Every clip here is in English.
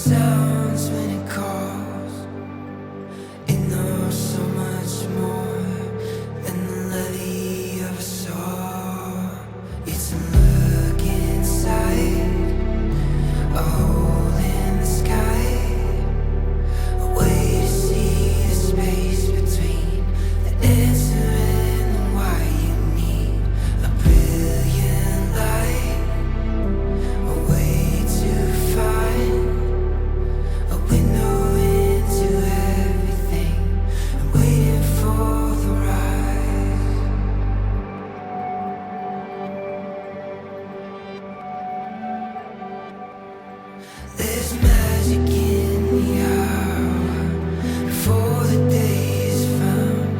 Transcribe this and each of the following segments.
sounds when it calls. It knows so much more than the levy of a song. It's a look inside, a hole in the sky, a way to see the space between the answer and the why. You need a brilliant light, a way to find a window into everything. I'm waiting for the rise. There's magic in the hour before the day is found.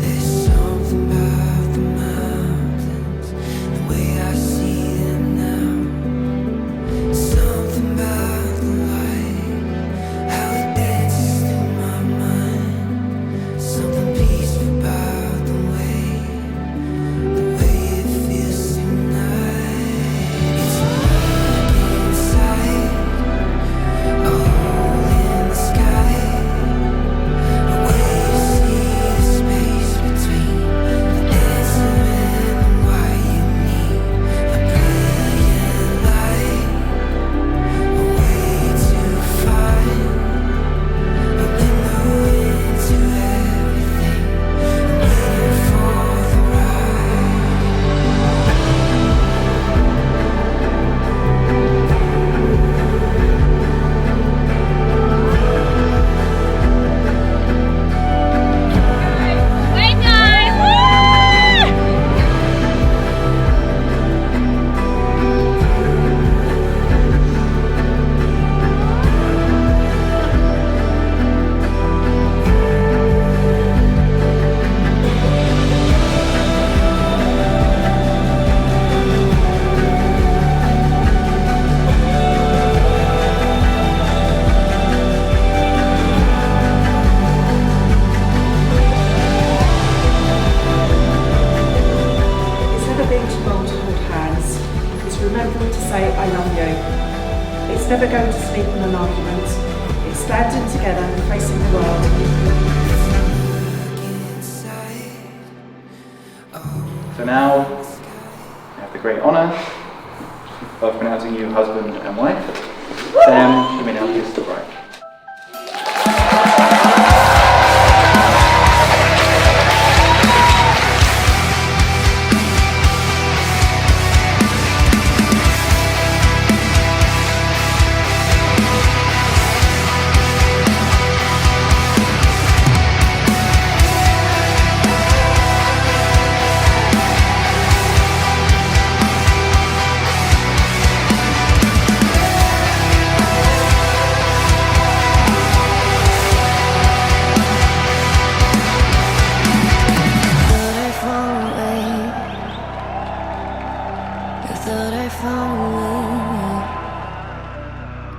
There's something about the mountains, the way I see them now. Something about the light, how it dances through my mind. Something peaceful about the way it feels tonight. It's a look inside, a hole in the sky, a way to see the space between the answer and the why. You need a brilliant light, a way to find a window into everything. I'm waiting for the rise. Wait, guys! Woo! It's never being too old to hold hands. It's remembering to say I love you. It's never going to sleep in an argument. It's standing together and facing the world. So now, I have the great honour of pronouncing you husband and wife. Sam, you may now kiss the bride. Thought I found a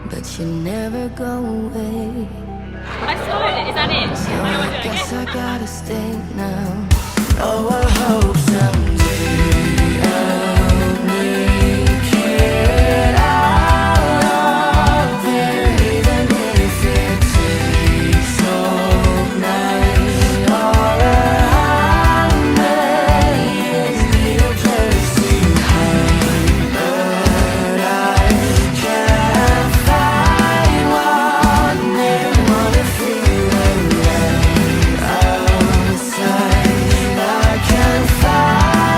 way, but you never go away. I started it. Is that it? So Am I I doing it? guess I gotta stay now. Oh, I hope someday I'll make it out of there, even if it takes all night. All I need is a place to hide, but I can't find one. Never wanna feel alive outside. I can't find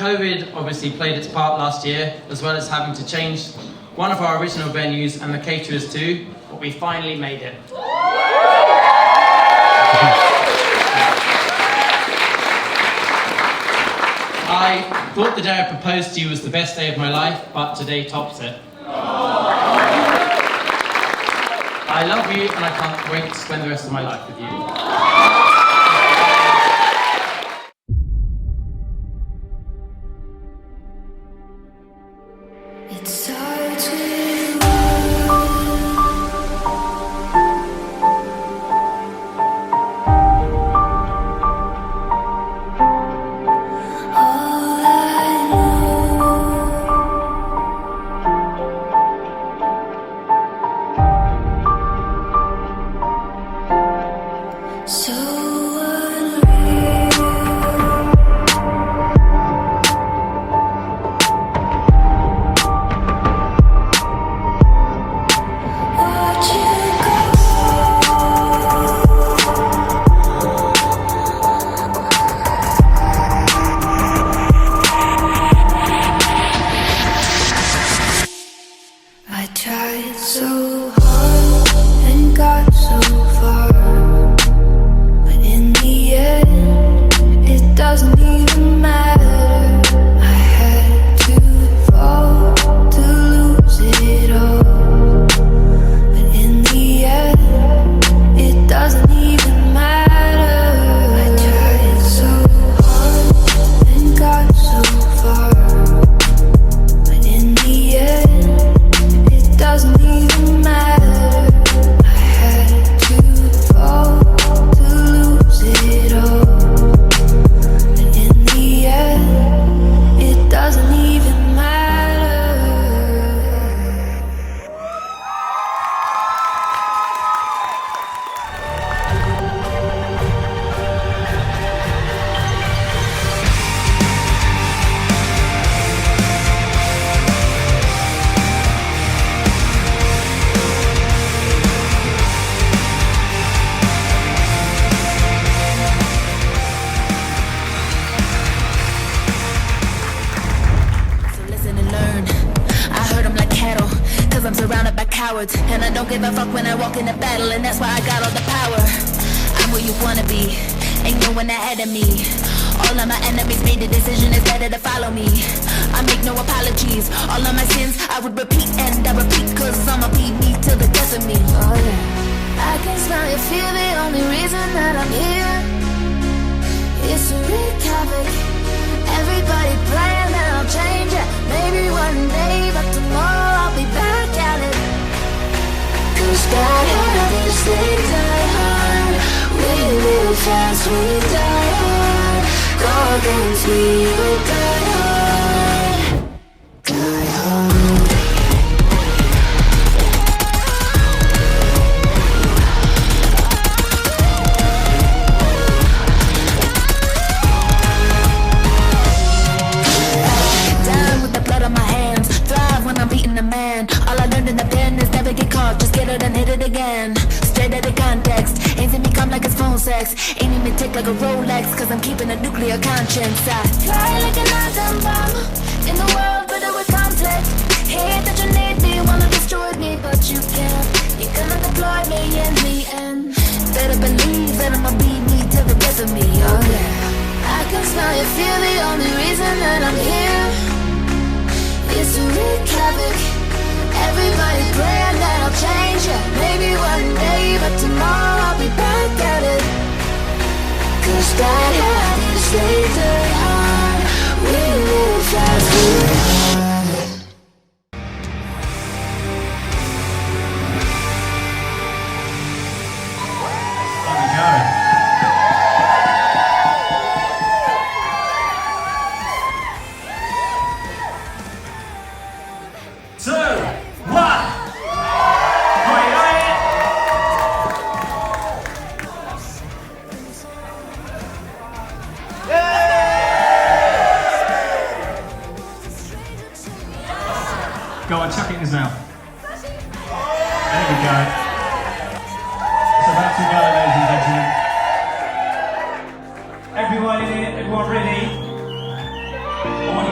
COVID obviously played its part last year, as well as having to change one of our original venues and the caterers too, but we finally made it. I thought the day I proposed to you was the best day of my life, but today tops it. I love you and I can't wait to spend the rest of my life with you. It starts with all I know. So unreal. Watch you I tried so hard and got so far, but in the end, it doesn't even matter. I had to fall to lose it all, but in the end, it doesn't even matter. I tried so hard and got so far, but in the end, it doesn't even matter. I had to fall to lose it all, but in the end, it doesn't even matter. So listen and learn. I heard them like cattle, cause I'm surrounded by cowards. And I don't give a fuck when I walk in the battle, and that's why I got all the power. I'm where you wanna be, ain't no one ahead of me. All of my enemies made the decision, it's better to follow me. I make no apologies, all of my sins I would repeat and I repeat, cause I'ma be me till the death of me. Oh yeah. I can smell your fear, the only reason that I'm here is to wreak havoc. Everybody praying that I'll change it. Maybe one day, but tomorrow I'll be back at it. Cause die hard, this they die hard. We live fast, we die hard. Go against me, you die hard. Die hard. Down with the blood on my hands, thrive when I'm beating a man. All I learned in the pen is never get caught, just get it and hit it again. Straight out of context, ain't seen me come like it's phone sex. Ain't even tick like a Rolex, cause I'm keeping a nuclear conscience. I Fly like an atom bomb in the world riddled with conflict. Hate that you need me, wanna destroy me, but you can't. You cannot deploy me in the end. better believe that I'ma be me till the death of me. Oh yeah. I can smell your fear, the only reason that I'm here is to wreak havoc. Everybody praying that I'll change it. Maybe one day, but tomorrow I'll be back at it. Cause die hard is they die hard. We live fast, we hard. Go on, chuck it in his mouth. There we go. It's about to go, ladies and gentlemen. Everyone in it, everyone ready? I want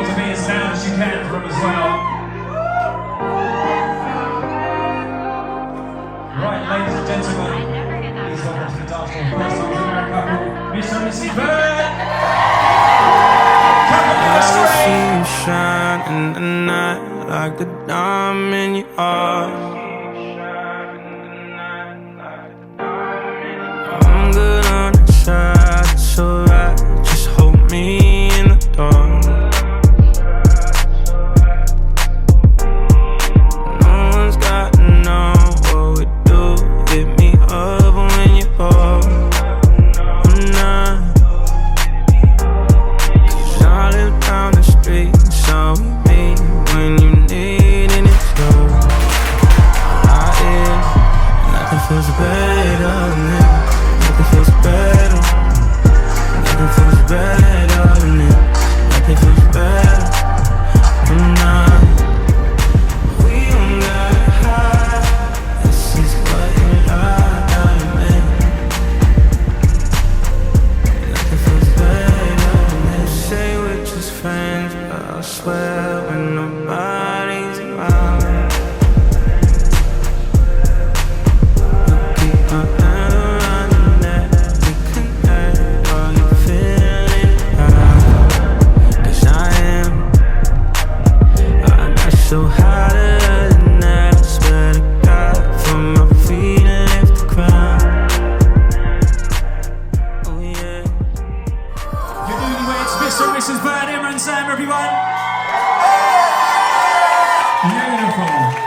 Mrs. Bird. Come on the I screen. see you shine in the night like a diamond in your heart. I'm good on the side, it's alright. Just hold me in the dark. No one's got to know what we do. Hit me up when you fall. Cause I live down the street, so we meet when you need it, it's slow. Nothing feels better than it. Nothing feels better. Nothing feels better than it. Nothing feels better. We don't gotta hide. This is what I meant. Nothing feels better than it. Say we're just friends, but I swear when nobody's around. So hotter than that, I swear to God, from my feet and lift the ground. Oh yeah. Your newlyweds, Mr. and Mrs. Bird, Emma and Sam, everyone. Beautiful.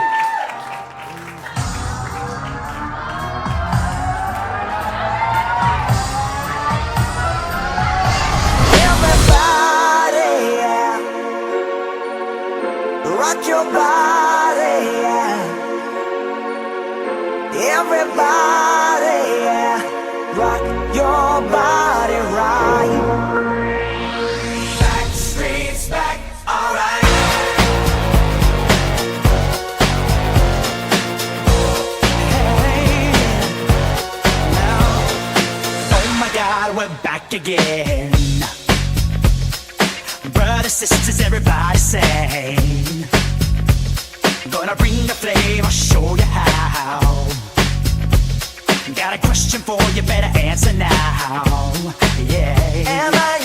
Rock your body, yeah. Everybody, yeah. Rock your body right. Back streets back, alright. Hey, now, oh my God, we're back again. Brothers, sisters, everybody sing. Gonna bring the flame, I'll show you how. Got a question for you, better answer now. Yeah. Am I